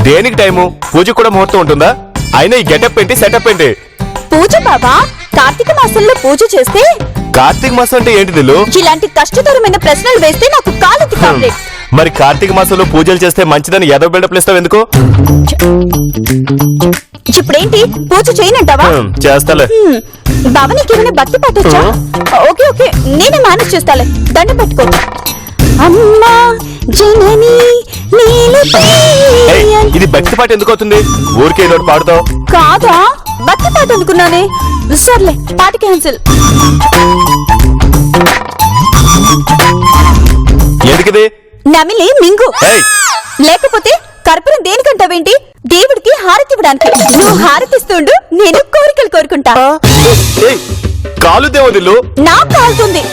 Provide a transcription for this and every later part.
దేనికి టైము? పూజ కూడా ముహూర్తం ఉంటుందా? అయినా ఈ గెటప్ ఏంటి, సెటప్ ఏంటి? పూజ బాబా, కార్తీక మాసంలో పూజ చేస్తే. కార్తీక మాసం అంటే ఏంటి దిల్లు? ఇలాంటి కష్టతరమైన ప్రశ్నలు వేస్తే నాకు కాలెత్తి కాంప్లెట్. మరి కార్తీక మాసంలో పూజలు చేస్తే మంచిదని ఏదో బిల్డప్ ఇస్తావు ఎందుకు? ఇప్పుడేంటి పూజ చేయనంటావా? చేస్తాలే. బాబా నీకేమైనా భక్తి పట్టొచ్చా? ఓకే ఓకే, నేనే మేనేజ్ చేస్తాలే. దండం పెట్టుకో. అమ్మా జనని ఇది భక్తి పాట ఎందుకు అవుతుంది? ఊరికే ఏదో పాడుతావు. కాదా, భక్తి పాట అనుకున్నానే. సర్లే, పాట క్యాన్సిల్. ఎందుకిది? నమిలి మింగు. లేకపోతే కర్పూరం దేనికంటావేంటి? దేవుడికి హారతి ఇవ్వడానికి. నువ్వు హారతిస్తుండు, నేను కోరికలు కోరుకుంటా. కాలుదేమో దిల్లు. నాకు కాలుతుంది.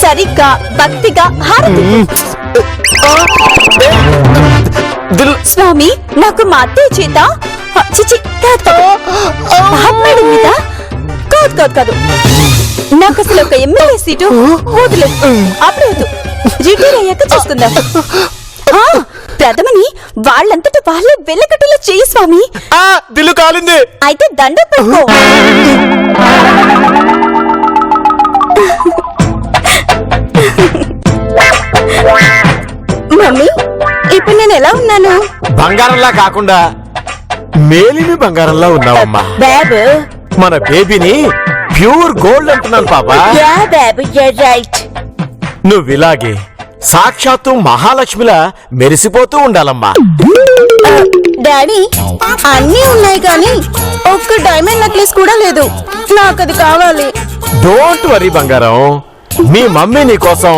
సరిగ్గా భక్తిగా హారతి. స్వామి, నాకు మా అత్తయ్య చేత కాదు నాకు అసలు ఒక ఎమ్మెల్యే సీటు వదిలేదు. అప్పుడు రిటైర్ అయ్యాక చూసుకుందాం. ప్రథమని వాళ్ళంతటా వాళ్ళే వెళ్ళకట్టేలా చెయ్యి స్వామి. దిల్లు కాలింది. అయితే దండం పెట్టుకో. మమ్మీ, ఇప్పుడు నేను ఎలా ఉన్నాను? బంగారంలా కాకుండా మేలిమి బంగారంలా ఉన్నావమ్మా. బాబు, మన బేబీని ప్యూర్ గోల్డ్ అంటున్నాను పాపా. నువ్విలాగే సాక్షాత్తు మహాలక్ష్మిలా మెరిసిపోతూ ఉండాలమ్మా. డాడీ, అన్నీ ఉన్నాయి కానీ ఒక్క డైమండ్ నెక్లెస్ కూడా లేదు. నాకు అది కావాలి. డోంట్ వరీ బంగారం, మీ మమ్మీ నీ కోసం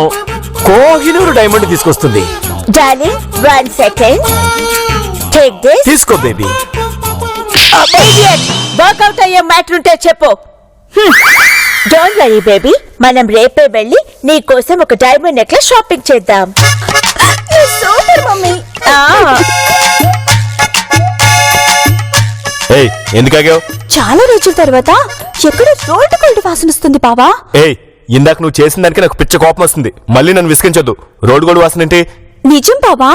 కోహినూరు డైమండ్ తీసుకొస్తుంది. Darling, 1 second. Take this. తీసుకో బేబీ. వర్కౌట్ అయ్యే మ్యాటర్ ఉంటే చెప్పు. డోంట్ వరీ బేబీ, మనం రేపే వెళ్ళి నీ కోసం ఒక డైమండ్ నెక్లెస్ షాపింగ్ చేద్దాం. Super mummy. ఎందుకాగావు? చాలా రోజుల తర్వాత ఎక్కడ రోల్డ్ గోల్డ్ వాసన వస్తుంది బావా. ఇందాక నువ్వు చేసిన దానికి నాకు పిచ్చ కోపం వస్తుంది. మళ్ళీ నన్ను విసిగించొద్దు. రోడ్ గోల్డ్ వాసన ఏంటి? నిజం బావా,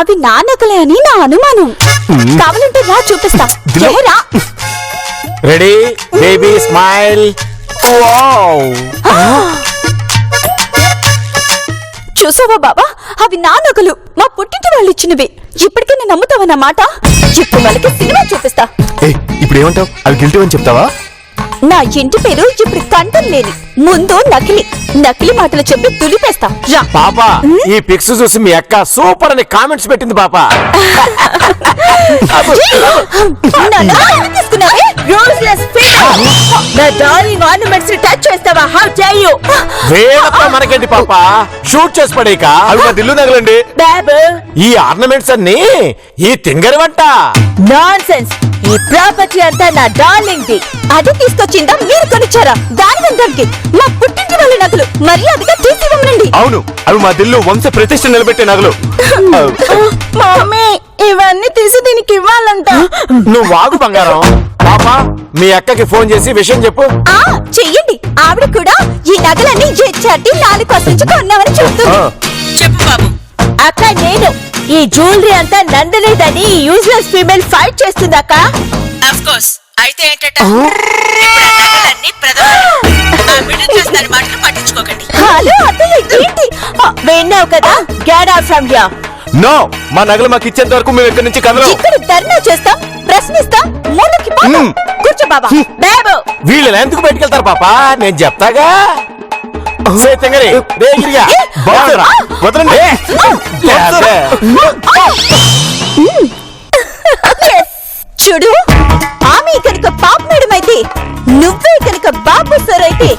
అవి నా నకలే అని నా అనుమానం. కావాలంటే రా చూపిస్తా. Ready baby, smile. చూసావా బాబా, అవి నా నగలు, మా పుట్టింటి వాళ్ళు ఇచ్చినవి. ఇప్పటికే నేను నమ్ముతావన్నమాట. ఇప్పుడు వాళ్ళకి సినిమా చూపిస్తా. ఇప్పుడు ఏమంటావు? అవి గిల్టీ అని చెప్తావా? నా ఇంటి పేరు ఇప్పుడు కంఠం లేని, ముందు నకిలీ నకిలీ మాటలు చెప్పి తులిపేస్తా. పాపా, ఈ పిక్స్ చూసి మీ అక్క సూపర్ అని కామెంట్స్ పెట్టింది పాపా. మనకేంటి పాపా, షూట్ చేసి పడేక. అవి మా దిల్లు నగలండి. ఈ ఆర్నమెంట్స్ అన్ని ఈ తింగరి వంట. నాన్సెన్స్. ఈ ప్రాపర్టీ అంతా నా డార్లింగ్ ది. అది తీసుకొచ్చిందా మీరు కొనిచ్చారా? దాని వెంటకి మా పుట్టింటి వాళ్ళ నగలు మర్యాదగా తీసివ్వండి. అవును, అవి మా దిల్లు వంశ ప్రతిష్ట నిలబెట్టే నగలు. మమ్మీ, ఇవన్నీ తీసి దీనికి ఇవ్వాలంట. నువ్వు వాగు బంగారం. పాపా, మీ అక్కకి ఫోన్ చేసి విషయం చెప్పు. చెయ్యండి. ఆవిడ కూడా ఈ నగలన్నీ ఎచ్చాటి 4 కాసుల నుంచి కొన్నామని చెప్తుంది. చెప్పు బాబు. అక్క, నేను ఈ జ్యువెలరీ అంతా నందలేదని ఈ యూజ్లెస్ ఫీమేల్ ఫైట్ చేస్తుంది అక్క. Of course. అయితే ఏంటట? నగలన్నీ ప్రధాని చేస్తాను మాటలు పట్టించుకోకండి. హలో అత్తయ్య, ఏంటి విన్నావు కదా? Get out from here. No, మా నగలు మాకు ఇచ్చేంత వరకు మేము ఇక్కడి నుంచి కదలం. ఇక్కడ ధర్నా చేస్తాం, ప్రశ్నిస్తాం, మూలకి పోతాం. కూర్చో బాబా. బాబు, వీళ్ళని ఎందుకు బయటకెళ్తారు పాపా? నేను చెప్తాగా. చూడు, ఆమె కనుక పాప మేడం అయితే, నువ్వే కనుక బాబు సార్ అయితే,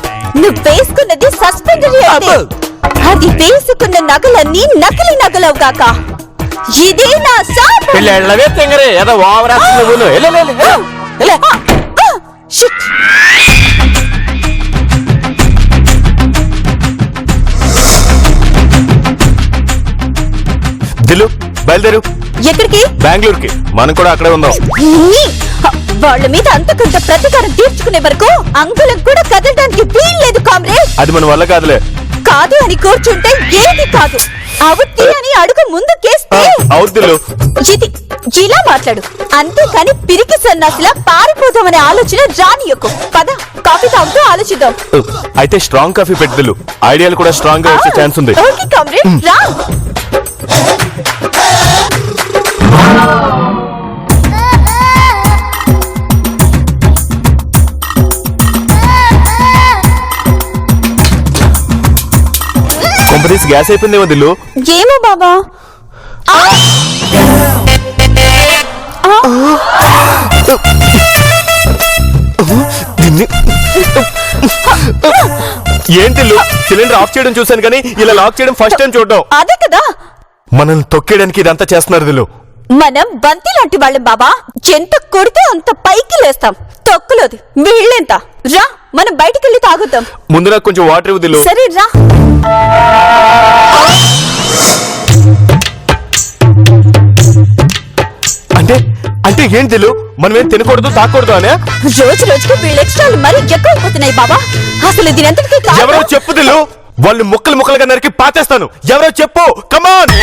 నువ్వు వేసుకున్నది సస్పెండరీ అయితే, అది వేసుకున్న నగలన్నీ నకిలీ నగలవు కాక. ఇదే నా పిల్లవే తెంగరే ఏదో దిల్లు, బయలుదేరు. ఎక్కడికి? బెంగళూరుకి. మనం కూడా అక్కడే ఉందాం. వాళ్ళ మీద అంతకంత ప్రతీకారం తీర్చుకునే వరకు అంగుళం కూడా కదలడానికి వీల్లేదు కామ్రేడ్. అది మన వల్ల కాదులే. కాదు అని కూర్చుంటే ఏది కాదు. అవుద్ది అని అడుగు ముందు కేస్తే అవుద్దులు ఇది ఇలా మాట్లాడు. అంతేకాని పిరికి సన్నాసిలా పారిపోదామనే ఆలోచన రానియకు. పద కాఫీ తాగుతూ ఆలోచిద్దాం. అయితే స్ట్రాంగ్ కాఫీ పెట్టుదులు. ఐడియాలు కూడా స్ట్రాంగ్ గా వచ్చే ఛాన్స్ ఉంది. ఓకే కామ్రేడ్, రా. కంపెనీస్ గ్యాస్ అయిపోయిందేమో దిల్లు. ఏమో బాబా. ఏంటి సిలిండర్ ఆఫ్ చేయడం చూసాను కానీ ఇలా లాక్ చేయడం ఫస్ట్ టైం చూడడం. అదే కదా, మనం తొక్కేయడానికి ఇదంతా చేస్తున్నారు దిల్లు. మనం బంతి లాంటి వాళ్ళం బాబా. ఎంత కొడితే అంత పైకి లేస్తాం. తొక్కులోది వీళ్ళెంత. రా మనం బయటికి వెళ్ళి తాగుతాం. ముందు నాకు కొంచెం వాటర్ ఇవ్వు దిల్లు. సరే రా. అంటే అంటే ఏం దిల్లు, మనం ఏం తినకూడదు తాకూడదు అనే? రోజు రోజుకి వీళ్ళ ఎక్స్ట్రాలు మరీ ఎక్కువైపోతున్నాయి బాబా. అసలు దీనంతటికీ ఎవరో చెప్పు దిల్లు. వాళ్ళు ముక్కలు ముక్కలుగా నరికి పాతేస్తాను. ఎవరో చెప్పు, కమాన్.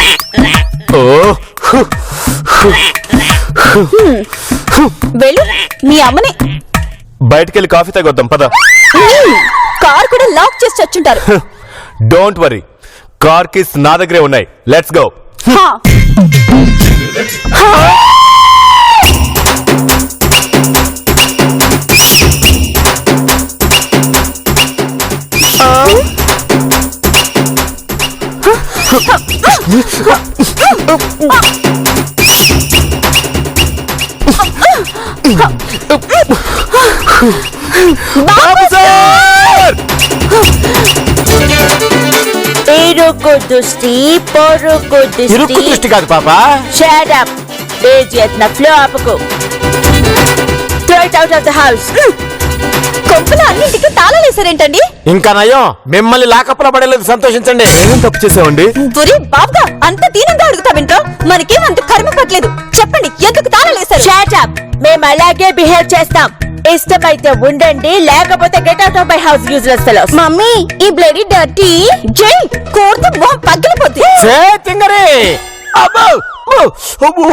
వెళ్ళు మీ అమ్మని. బయటకెళ్ళి కాఫీ తాగొద్దాం పద. కార్ కూడా లాక్ చేసి చచ్చుంటారు. డోంట్ వరీ, కార్ కీస్ నా దగ్గరే ఉన్నాయి. Let's go. హా. ఇరుకు దృష్టి పొరుకు ఇరుక్కు దృష్టి. దృష్టి కాదు పాపా. Shut up. Idiot na flow ఆపకు. Throw it out of the house. Kompella అన్నింటికి తాళాలేసారేంటండి? ఇంకా నయం, మిమ్మల్ని లాకప్పులో పడలేదు. సంతోషించండి. ఏం తప్పు చేసావండి? బురి బాబుగా అంత దీనంగా అడుగుతావింటో మనకేం అంత కర్మ పట్టలేదు. చెప్పండి ఎందుకు తాళాలేసారు? Shut up. మేము అలాగే బిహేవ్ చేస్తాం. ఇష్టమైతే ఉండండి, లేకపోతే get out of my house useless fellows. Mummy ఈ బ్లడీ డర్టీ జై కోర్టు మొహం పగిలిపోద్ది. తింగరే. అబ్బో అబ్బో.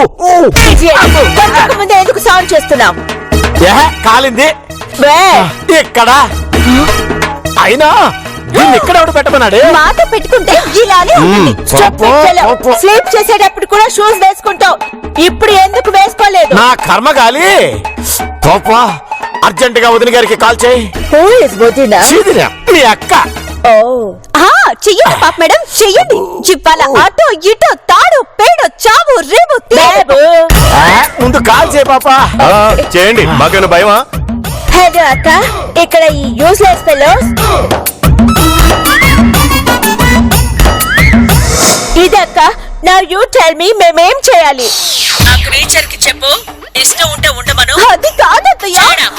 కొంతకు ముందే ఎందుకు సౌండ్ చేస్తున్నాం? కాలింది వే, ఇక్కడ. అయినా దీన్ని ఇక్కడ ఎవడు పెట్టమన్నాడు? మాట పెట్టుకుంటే ఇలానే ఉంటుంది. స్లీప్ చేసేటప్పుడు కూడా షూస్ వేసుకుంటావు, ఇప్పుడు ఎందుకు వేసుకోలేదు? నా కర్మ గాలి. పాపా అర్జెంట్ గా వదిన గారికి కాల్ చేయి. Who is వదిన? చీదిరా మీ అక్క. ఆ చెయ్యండి పాప మేడం, చెయ్యండి. ఇవాళ అటో ఇటో తాడు పేడో చావు రేవు బాబు, ముందు కాల్ చేయి పాపా. చేయండి, మాకేమైనా భయమా? హలో అక్క, ఇక్కడ ఈ యూస్లెస్ ఫెలోస్. ఇదక్క, నౌ యూ టెల్ మీ మేమేం చేయాలి? ఆ క్రీచర్ కి చెప్పు, ఇష్టం ఉంటే ఉండమను. అది కాదత్తయ్యా. చేయడం.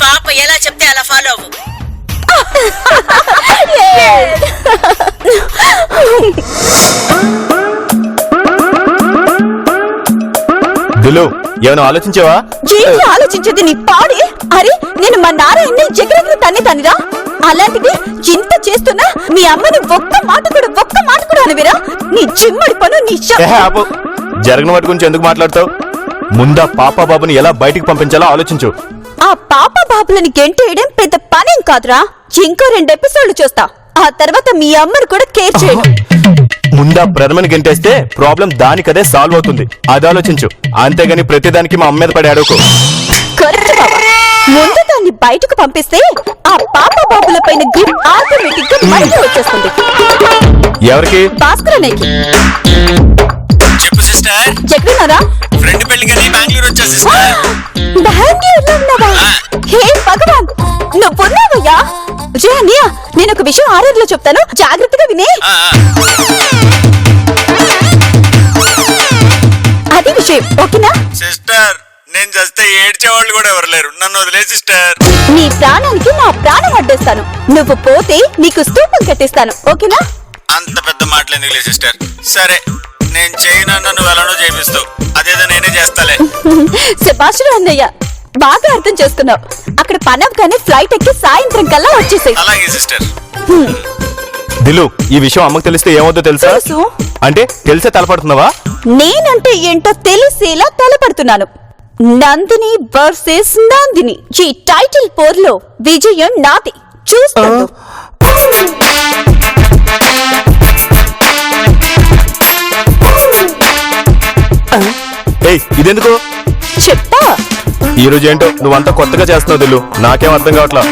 పాప ఎలా చెప్తే అలా ఫాలో అవ్వు. దిల్లు ఏమైనా ఆలోచించావా? ఏంటి ఆలోచించేది నీ పాడి? అరే నేను మా నారాయణని ఎగరెగిరి తన్నిరా. అలాంటిది ఇంత చేస్తున్నా మీ అమ్మని ఒక్క మాట కూడా అనవిరా. నీ చిమ్మడి పను నీ ఆపు. జరిగిన వాటి గురించి ఎందుకు మాట్లాడతావు? ముందా పాప బాబుని ఎలా బయటికి పంపించాలో ఆలోచించు. ఆ పాప బాబులని గెంటేయడం పెద్ద పనేం కాదురా. ఇంకో 2 ఎపిసోడ్లు చూస్తా. ఆ తర్వాత మీ అమ్మని కూడా కేర్ చేయండి. ముందా ప్రథమని గెంటేస్తే ప్రాబ్లం దానికదే సాల్వ్ అవుతుంది. అది ఆలోచించు. అంతేగాని ప్రతిదానికి మా అమ్మ మీద పడి అడుగు. కరెక్ట్ బాబా. ముందు దాన్ని బయటకు పంపిస్తే ఆ పాప బాబుల పైన గ్రిప్ ఆటోమేటిక్ గా బయట వచ్చేస్తుంది. ఎవరికి? భాస్కరనేకి. చెప్పు సిస్టర్. ఎక్కడున్నారా? ఫ్రెండ్ పెళ్లికని బెంగళూరు వచ్చా సిస్టర్. బెంగళూరులో ఉన్నావా? హే భగవాన్, నువ్వున్నావయ్యా. జయనియా, నేను ఒక విషయం ఆర్డర్లో చెప్తాను, జాగ్రత్తగా వినే. అది విషయం, ఓకేనా? సిస్టర్, నేను చేస్తే ఏడ్చేవాళ్ళు కూడా ఎవరు లేరు. నన్ను వదిలే సిస్టర్. నీ ప్రాణానికి నా ప్రాణం అడ్డేస్తాను. నువ్వు పోతే నీకు స్తూపం కట్టిస్తాను, ఓకేనా? అంత పెద్ద మాటలు ఎందుకులే సిస్టర్. సరే, నేను చేయనన్నా నువ్వు ఎలానో చేపిస్తావు. అదేదో నేనే చేస్తాలే. శభాషుడు అన్నయ్య, బాగా అర్థం చేసుకున్నావు. అక్కడ పనవగానే ఫ్లైట్ ఎక్కి సాయంత్రం కల్లా వచ్చేసాయి. అలాగే సిస్టర్. దిలు ఈ విషయం అమ్మకు తెలిస్తే ఏమవుతుందో తెలుసా? తెలుసు. అంటే తెలిసే తలపడుతున్నావా? నేనంటే ఏంటో తెలిసేలా తలపడుతున్నాను. నందిని వర్సెస్ నందిని, ఈ టైటిల్ పోర్లో విజయం నాది. చూస్తాను. ఏయ్ ఇదెందుకు? చెప్తా. ఈ రోజు ఏంటో నువ్వంతా కొత్తగా చేస్తున్నావు దిల్లు, నాకేం అర్థం కావట్లా.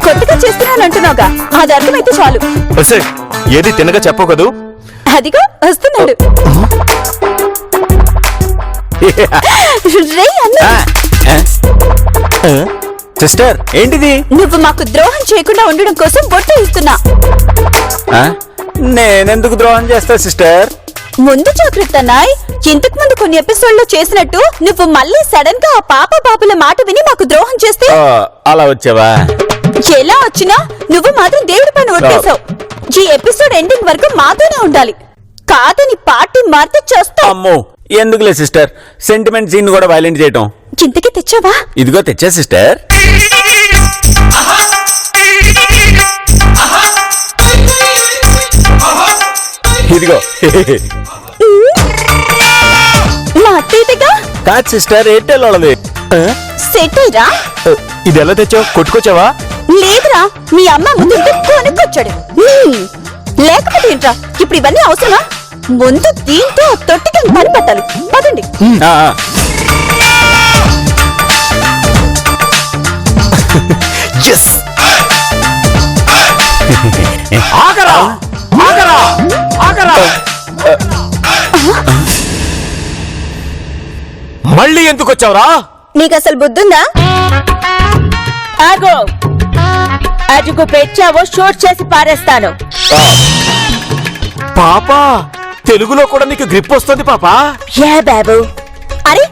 కొత్తగా చేస్తున్నాను అంటున్నావుగా, అది అర్థమైతే చాలు. వస్తే ఏది తినగా చెప్పవు కదూ. అదిగో వస్తున్నాడు. రే అన్న, సిస్టర్ ఏంటిది? నువ్వు మాకు ద్రోహం చేయకుండా ఉండడం కోసం బొట్టు ఇస్తున్నా. నేనెందుకు ద్రోహం చేస్తా సిస్టర్? ముందు జాగ్రత్త నాయ్. ఇంతకు ముందు కొన్ని ఎపిసోడ్ లో చేసినట్టు నువ్వు మళ్ళీ సడన్ గా ఆ పాప బాబుల మాట విని మాకు ద్రోహం చేస్తే అలా వచ్చావా? ఎలా వచ్చినా నువ్వు మాత్రం దేవుడి పైన ఒట్టేశావు. ఈ ఎపిసోడ్ ఎండింగ్ వరకు మాతోనే ఉండాలి. కాదని పార్టీ మారితే చేస్తావు. అమ్మో ఎందుకులే సిస్టర్, సెంటిమెంట్ సీన్ కూడా వైలెంట్ చేయటం. ఇంతకీ తెచ్చావా? ఇదిగో తెచ్చా సిస్టర్. ఇదిగో. మా అత్తయ్యగా కాదు సిస్టర్, ఎయిర్టెల్ వాళ్ళది. సెటిల్ రా. ఇది ఎలా తెచ్చావు? కొట్టుకొచ్చావా? లేదురా, మీ అమ్మ ముందుంటే కొనుక్కొచ్చాడు. లేకపోతే ఏంట్రా, ఇప్పుడు ఇవన్నీ అవసరమా? ముందు దీంతో తొట్టికి పని పెట్టాలి. పదండి. ఆగరా ఆగరా ఆగరా! మళ్ళీ ఎందుకు వచ్చావురా? నీకు అసలు బుద్ధుందా? ఆగో, అటుకు పెట్టావో షూట్ చేసి పారేస్తాను. పాపా తెలుగులో కూడా నీకు గ్రిప్ వస్తుంది పాపా. యా బాబు. అరే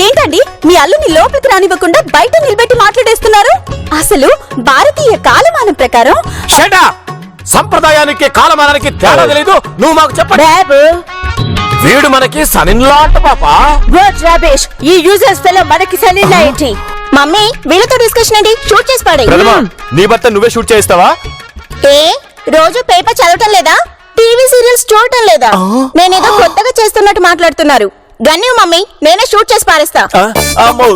ఏంటండి, మీ అల్లుని లోపలికి రానివ్వకుండా బయట నిలబెట్టి మాట్లాడేస్తున్నారు? అసలు భారతీయ కాలమానం ప్రకారం షట్ అప్! సంప్రదాయానికి కాలమానానికి తేడా తెలీదు. నువ్వు మాకు చెప్పండి. బాబు, వీడు మనకి సనిన్లా అంట పాపా. వాట్ రబేష్! ఈ యూజర్స్ ఫెలో మనకి సలీలా ఏంటి? మమ్మీ వీళ్ళతో డిస్కషన్ ఏంటి? షూట్ చేసి పడే. ప్రథమ నీ భర్త నువ్వే షూట్ చేయిస్తావా? ఏ రోజు పేపర్ చదవటం లేదా? టీవీ సీరియల్స్ చూడటం లేదా? నేనేదో కొత్తగా చేస్తున్నట్టు మాట్లాడుతున్నారు. గన్ను మమ్మీ, నేనే షూట్ చేసి పారేస్తా. అమ్మో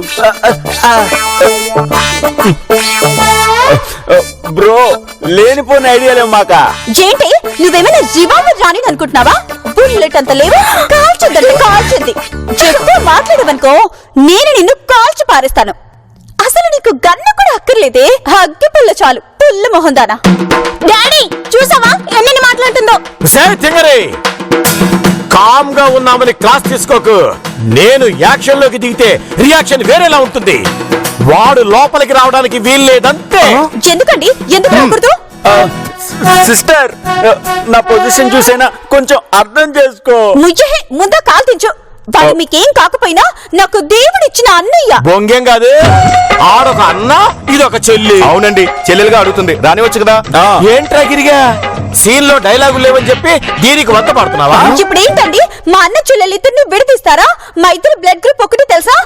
బ్రో, లేనిపోయిన ఐడియాలే మాక. ఏంటి నువ్వేమైనా రివాల్వర్ రాని అనుకుంటున్నావా? బుల్లెట్ అంత లేవు, కాల్చొద్దంటే కాల్చింది. ఎక్కువ మాట్లాడవనుకో నేను నిన్ను కాల్చి పారేస్తాను. అసలు నీకు గన్ను కూడా అక్కర్లేదే, అగ్గి పుల్ల చాలు. పుల్ల మొహందానా. డాడీ చూసావా ఎన్ని మాట్లాడుతుందో? కామ్ గా ఉన్నామని క్లాస్ తీసుకోకు. నేను యాక్షన్ లోకి దిగితే రియాక్షన్ వేరేలా ఉంటుంది. వాడు లోపలికి రావడానికి వీల్లేదంతే. ఎందుకండి, ఎందుకు రాకూడదు? సిస్టర్, నా పొజిషన్ చూసైనా కొంచెం అర్థం చేసుకో. ముయ్యహే, ముందా కాల్ దించు. వాడు మీకేం కాకపోయినా నాకు దేవుడిచ్చిన అన్నయ్య. బొంగేం కాదు, ఆడొక అన్న ఇదొక చెల్లి. అవునండి, చెల్లెలుగా అడుగుతుంది, రానివచ్చు కదా. ఏంట్రా గిరిగా సీన్ లో డైలాగులు లేవని చెప్పి దీనికి వంత పడుతున్నావా? ఇప్పుడు ఏంటండి, మా అన్న చెల్లెలిద్దరిని విడదీస్తారా? మా ఇద్దరు బ్లడ్ గ్రూప్ ఒకటి తెలుసా?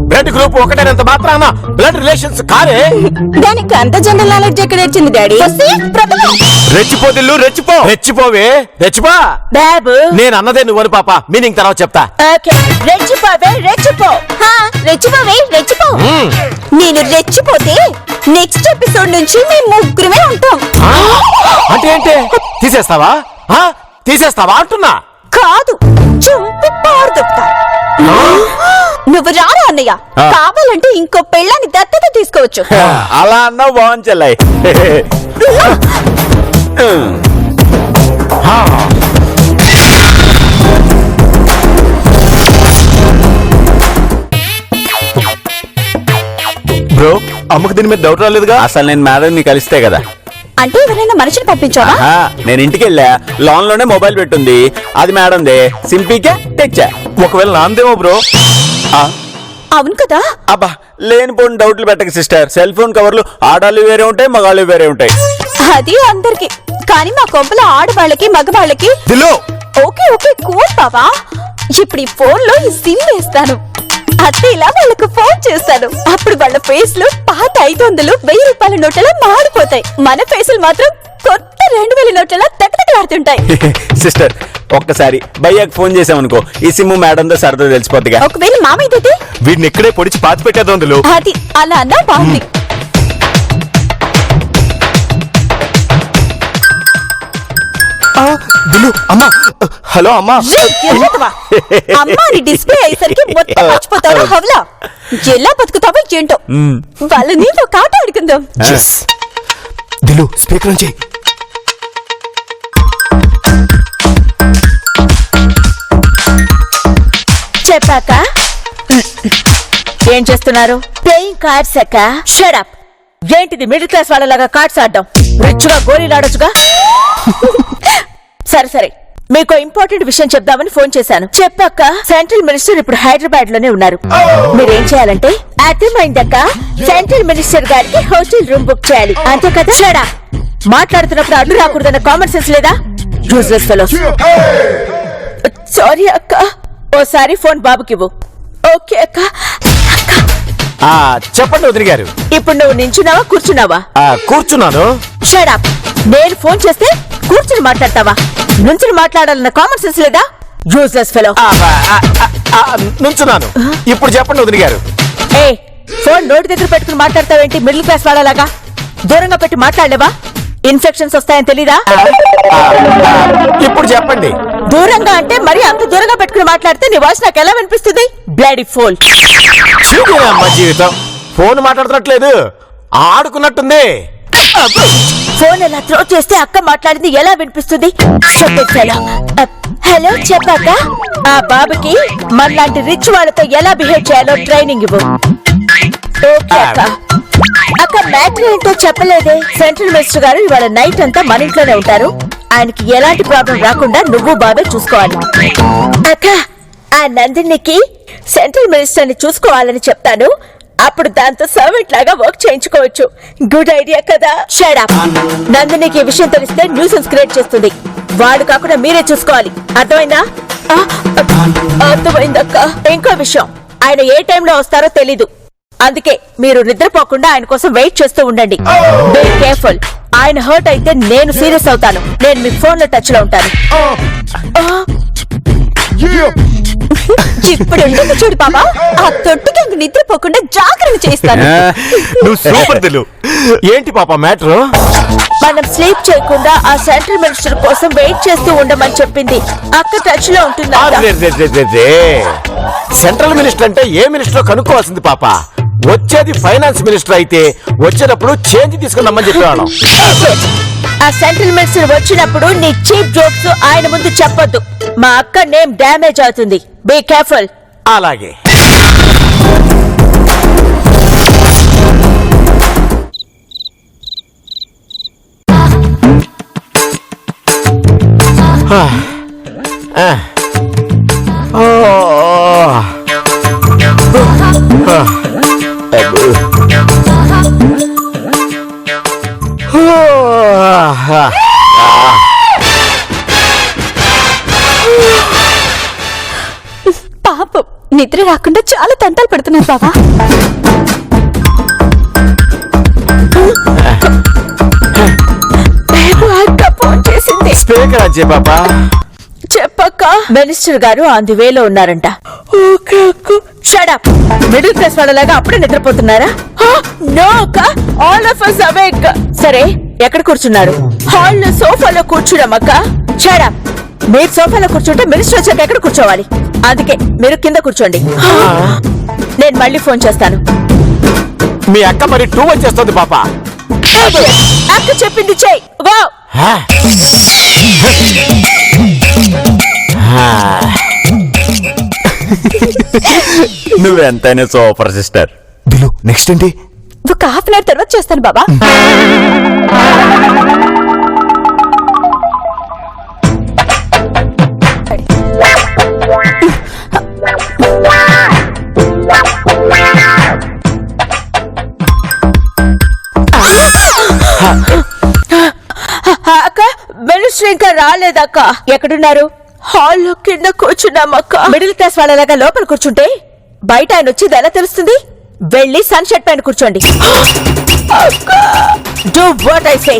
బ్లడ్ గ్రూప్ ఒకటేనంత మాత్రాన బ్లడ్ రిలేషన్స్ కారే. దానికి అంత జనరల్ నాలెడ్జ్ ఎక్కడ వచ్చింది డాడీ? రెచ్చిపో దిల్లు, రెచ్చిపో. రెచ్చిపోవే, రెచ్చిపో. బాబు, నేను అన్నదే నువ్వని పాప. మీనింగ్ తర్వాత చెప్తా. ఓకే, రెచ్చిపోవే, రెచ్చిపో. రెచ్చిపోవే, రెచ్చిపో. నేను రెచ్చిపోతే నెక్స్ట్ ఎపిసోడ్ నుంచి మేము ముగ్గురమే ఉంటాం. అంటే ఏంటి? తీసేస్తావా? తీసేస్తావా అంటున్నా. కాదు, చంపి పారదొక్కుతా. నువ్వు రారా అన్నయ్య, కావాలంటే ఇంకో పెళ్ళాన్ని దత్తత తీసుకోవచ్చు. అలా అన్నా బాగుంది చెల్లయ్. బ్రో, అమ్మకు దీని మీద డౌట్ రాలేదుగా? అసలు నేను మేడం ని కలిస్తే కదా. అంటే ఎవరైనా మనిషిని పంపించావా? నేను ఇంటికి వెళ్ళా, లాన్ లోనే మొబైల్ పెట్టుంది. అది మేడందే, సింపీకే తెచ్చా. ఒకవేళ నాందేమో బ్రో. అవును కదా. అబ్బా, లేనిపోని డౌట్లు పెట్టక సిస్టర్. సెల్ ఫోన్ కవర్లు ఆడాళ్ళు వేరే ఉంటాయి, మగాళ్ళు వేరే ఉంటాయి. అది అందరికి, కానీ మా కొంపలో ఆడవాళ్ళకి మగవాళ్ళకి. దిల్లు ఓకే ఓకే కూల్ బావా. ఇప్పుడు ఈ ఫోన్ లో ఈ సిమ్ వేస్తాను. అత్తయ్యలా వాళ్ళకు ఫోన్ చేస్తాను. అప్పుడు వాళ్ళ ఫేస్ లు పాత 500, 1000 రూపాయల నోట్ల మాడిపోతాయి. మన ఫేసులు మాత్రం కొత్త 2000 నోట్ల తట్టతట్లాడుతుంటాయి. సిస్టర్ ఒక్కసారి భయ్యాకి ఫోన్ చేసామనుకో ఈ సిమ్ము మేడంతో సరదా తెలిసిపోద్దిగా. ఒకవేళ మామయ్య వీడిని ఇక్కడే పొడిచి పాతి పెట్టేద్దాం దిలు. అది అలా అన్నా బాగుంది. దిలు అమ్మా. హలో అమ్మా. అమ్మాని డిస్ప్లే అయ్యేసరికి మొత్తం మర్చిపోతావు హవలా. ఎలా బతుకుతావో ఏంటో. వాళ్ళ నీతో కాట ఆడుకుందాం. దిలు స్పీకర్ నుంచి. చెప్పాక ఏం చేస్తున్నారు? ప్లేయింగ్ కార్డ్స్ అక్క. Shut up. ఏంటిది మిడిల్ క్లాస్ వాళ్ళలాగా కార్డ్స్ ఆడడం? రిచ్గా గోళీలు ఆడొచ్చుగా. సరే సరే, మీకు ఇంపార్టెంట్ విషయం చెప్దామని ఫోన్ చేశాను. చెప్పాక సెంట్రల్ మినిస్టర్ ఇప్పుడు హైదరాబాద్ లోనే ఉన్నారు. మీరేం చేయాలంటే అర్థమైందక్క, సెంట్రల్ మినిస్టర్ గారికి హోటల్ రూమ్ బుక్ చేయాలి. అంతే కదా? Shut up. మాట్లాడుతున్నప్పుడు అడ్డు రాకూడదన్న కామన్ సెన్స్ లేదా? Useless fellows. సారీ అక్క, ఓసారి ఫోన్ బాబుకివ్వు. ఓకే అక్క. చెప్పండి వదిన గారు. ఇప్పుడు నువ్వు నించున్నావా కూర్చున్నావా? కూర్చున్నాను. Shut up. నేను ఫోన్ చేస్తే కూర్చుని మాట్లాడతావా? నుంచుని మాట్లాడాలన్న కామన్ సెన్స్ లేదా? Useless fellow. నుంచున్నాను. ఇప్పుడు చెప్పండి వదిన గారు. ఏ ఫోన్ నోటి దగ్గర పెట్టుకుని మాట్లాడతావేంటి? మిడిల్ క్లాస్ వాళ్ళలాగా దూరంగా పెట్టి మాట్లాడలేవా? ఇన్ఫెక్షన్స్ వస్తాయని తెలీదా? ఇప్పుడు చెప్పండి. దూరంగా అంటే మరి అంత దూరంగా పెట్టుకుని మాట్లాడితే నీ వాయిస్ నాకు ఎలా వినిపిస్తుంది? Bloody fool. అమ్మ జీవితం. ఫోన్ మాట్లాడుతున్నట్లేదు, ఆడుకున్నట్టుంది. ఫోన్ ఎలా త్రో చేస్తే అక్క మాట్లాడింది ఎలా వినిపిస్తుంది? హలో చెప్పాక ఆ బాబుకి మనలాంటి రిచ్ వాళ్ళతో ఎలా బిహేవ్ చేయాలో ట్రైనింగ్ ఇవ్వు. ఓకే అక్క. అక్క మ్యాటర్ ఏంటో చెప్పలేదే? సెంట్రల్ మినిస్టర్ గారు ఇవాళ నైట్ అంతా మన ఇంట్లోనే ఉంటారు. ఆయనకి ఎలాంటి ప్రాబ్లం రాకుండా నువ్వు బాబే చూసుకోవాలి. అక్క ఆ నందినికి సెంట్రల్ మినిస్టర్ ని చూసుకోవాలని చెప్తాను. అప్పుడు దాంతో సర్వెంట్ లాగా వర్క్ చేయించుకోవచ్చు. గుడ్ ఐడియా కదా? Shut up. నందినికి ఈ విషయం తెలిస్తే న్యూసెన్స్ క్రియేట్ చేస్తుంది. వాడు కాకుండా మీరే చూసుకోవాలి. అర్థమైందా? అర్థమైందక్క. ఇంకో విషయం, ఆయన ఏ టైంలో వస్తారో తెలీదు. అందుకే మీరు నిద్రపోకుండా ఆయన కోసం వెయిట్ చేస్తూ ఉండండి. Be careful. ఆయన హర్ట్ అయితే నేను సీరియస్ అవుతాను. నేను మీ ఫోన్ లో టచ్ లో ఉంటాను. ఇప్పుడు ఉంటుంది చూడు పాపా, ఆ తొట్టుకి నిద్రపోకుండా జాగ్రత్త చేస్తాను. నువ్వు సూపర్ దిలు. ఏంటి పాప మ్యాటర్? మనం స్లీప్ చేయకుండా ఆ సెంట్రల్ మినిస్టర్ కోసం వెయిట్ చేస్తూ ఉండమని చెప్పింది. అక్క టచ్ లో ఉంటుందా? సెంట్రల్ మినిస్టర్ అంటే ఏ మినిస్టర్ కనుక్కోవాల్సింది పాప. వచ్చేది ఫైనాన్స్ మినిస్టర్ అయితే వచ్చేటప్పుడు చేంజ్ తీసుకుందామని చెప్పేవాళ్ళం. ఆ సెంట్రల్ మినిస్టర్ వచ్చినప్పుడు నీ చీప్ జోక్స్ ఆయన ముందు చెప్పొద్దు. మా అక్క నేమ్ డ్యామేజ్ అవుతుంది. Be careful. అలాగే. పాపం నిద్ర రాకుండా చాలా తంటాలు పడుతున్నారు బాబా. అక్క ఫోన్ చేసింది. స్పీకర్ అజ్జే పాపా. చెప్పక్క మినిస్టర్ గారు ఆన్ ది వేలో ఉన్నారంట. Shut up. మిడిల్ క్లాస్ వాళ్ళలాగా అప్పుడే నిద్రపోతున్నారా? నో అక్క, ఆల్ ఆఫ్ us awake. సరే ఎక్కడ కూర్చున్నారు? హాల్ లో సోఫాలో కూర్చున్నామక్క. Shut up. మీరు సోఫాలో కూర్చుంటే మినిస్టర్ వచ్చాక ఎక్కడ కూర్చోవాలి? అందుకే మీరు కింద కూర్చోండి. నేను మళ్ళీ ఫోన్ చేస్తాను. మీ అక్క మరి 2 వచ్చేస్తుంది పాప. అక్క చెప్పింది చెయ్. గో. నువ్వెంతైనా సూపర్ సిస్టర్. దిలు నెక్స్ట్ ఏంటి? ఒక హాఫ్ అన్ అవర్ తర్వాత చేస్తాను బాబా. అక్క మినిస్టర్ ఇంకా రాలేదక్క. ఎక్కడున్నారు? హాల్లో కింద కూర్చున్నామక్క. మిడిల్ క్లాస్ వాళ్ళలాగా లోపల కూర్చుంటే బయట ఆయన వచ్చేది ఎలా తెలుస్తుంది? వెళ్ళి సన్షెట్ పైన కూర్చోండి. Do what I say.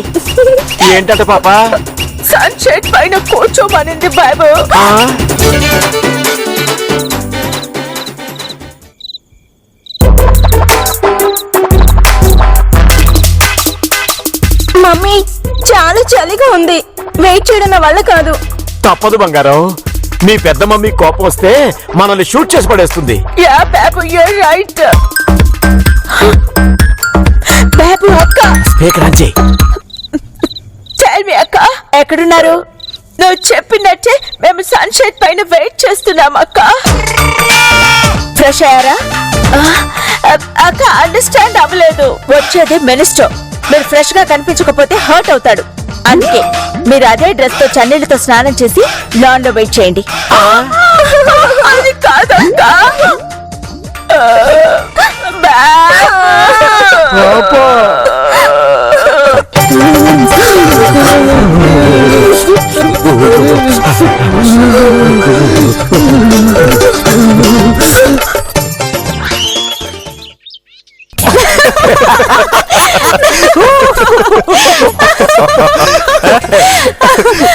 ఏంటంట పాప? సన్షెట్ పైన కూర్చోమనింది బాబు. మమ్మీ చాలా చలిగా ఉంది, వెయిట్ చేయడం నా వల్ల కాదు. తప్పదు బంగారం, మీ పెద్ద మమ్మీ కోపం వస్తే మనల్ని షూట్ చేసి పడేస్తుంది. యా బాబు, యూర్ రైట్. బాబు అక్క, స్పీకర్ ఆన్ చేయి. టెల్ మీ అక్క, ఎక్కడున్నారు? నువ్వు చెప్పినట్టే మేము సన్షెట్ పైన వెయిట్ చేస్తున్నాం అక్క. ఫ్రెష్ అయ్యారా? అక్క అండర్స్టాండ్ అవ్వలేదు. వచ్చేది మినిస్టర్, మీరు ఫ్రెష్ గా కనిపించకపోతే హర్ట్ అవుతాడు. అందుకే మీరు అదే డ్రెస్ తో చన్నీళ్ళతో స్నానం చేసి లాన్ లో వెయిట్ చేయండి. అది కాదక్క.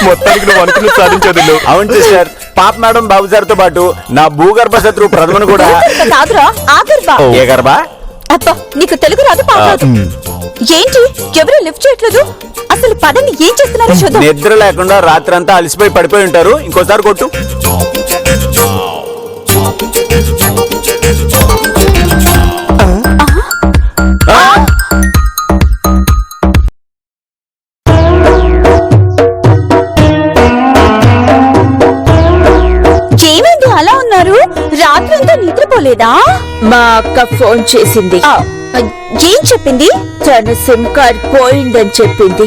మొత్తానికి నువ్వు అనుకుని సాధించదు. అవును సిస్టర్, పాప మేడం బాబు సార్ తో పాటు నా భూగర్భ శత్రు ప్రథమను కూడా. కాదురా, ఆగర్భా. ఏ గర్భా? అబ్బా, నీకు తెలుగు రాదు, పాట రాదు. ఏంటి ఎవరు లిఫ్ట్ చేయట్లేదు? అసలు పదని ఏం చేస్తున్నారో చూద్దాం. నిద్ర లేకుండా రాత్రంతా అలసిపోయి పడిపోయి ఉంటారు. ఇంకోసారి కొట్టు. ఏమైంది అలా ఉన్నారు? రాత్రంతా నిద్రపోలేదా? మా అక్క ఫోన్ చేసింది. ఏం చెప్పింది? తన సిమ్ కార్డ్ పోయిందని చెప్పింది.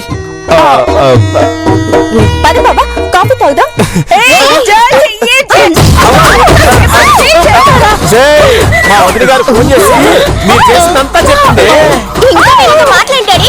పద బాబా, కాఫీ తాగుదాం. మా వదిన గారు ఫోన్ చేసి మీరు చేసినంతా చెప్పింది. ఇంకా ఏమైనా మాట్లాడాడి?